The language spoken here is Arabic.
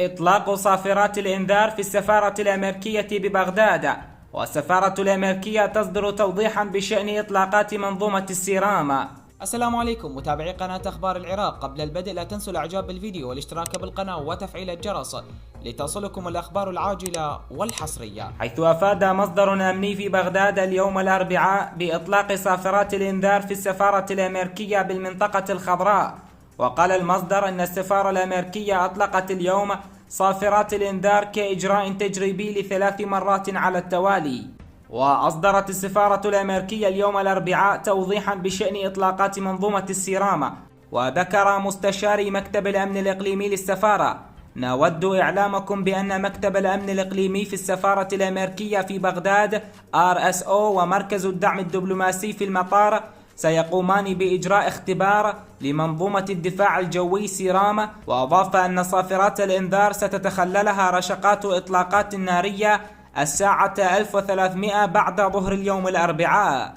إطلاق صافرات الإنذار في السفارة الأمريكية ببغداد. والسفارة الأمريكية تصدر توضيحا بشأن إطلاقات منظومة السيرام. السلام عليكم متابعي قناة أخبار العراق. قبل البدء لا تنسوا الإعجاب بالفيديو والاشتراك بالقناة وتفعيل الجرس لتصلكم الأخبار العاجلة والحصرية. حيث أفاد مصدر أمني في بغداد اليوم الأربعاء بإطلاق صافرات الإنذار في السفارة الأمريكية بالمنطقة الخضراء. وقال المصدر أن السفارة الأمريكية أطلقت اليوم صافرات الإنذار كإجراء تجريبي ل3 مرات على التوالي. وأصدرت السفارة الأمريكية اليوم الأربعاء توضيحا بشأن إطلاقات منظومة السيرام. وذكر مستشاري مكتب الأمن الإقليمي للسفارة: نود إعلامكم بأن مكتب الأمن الإقليمي في السفارة الأمريكية في بغداد RSO ومركز الدعم الدبلوماسي في المطار سيقومان بإجراء اختبار لمنظومة الدفاع الجوي سيرام. وأضاف أن صافرات الإنذار ستتخللها رشقات إطلاقات نارية الساعة 1300 بعد ظهر اليوم الأربعاء.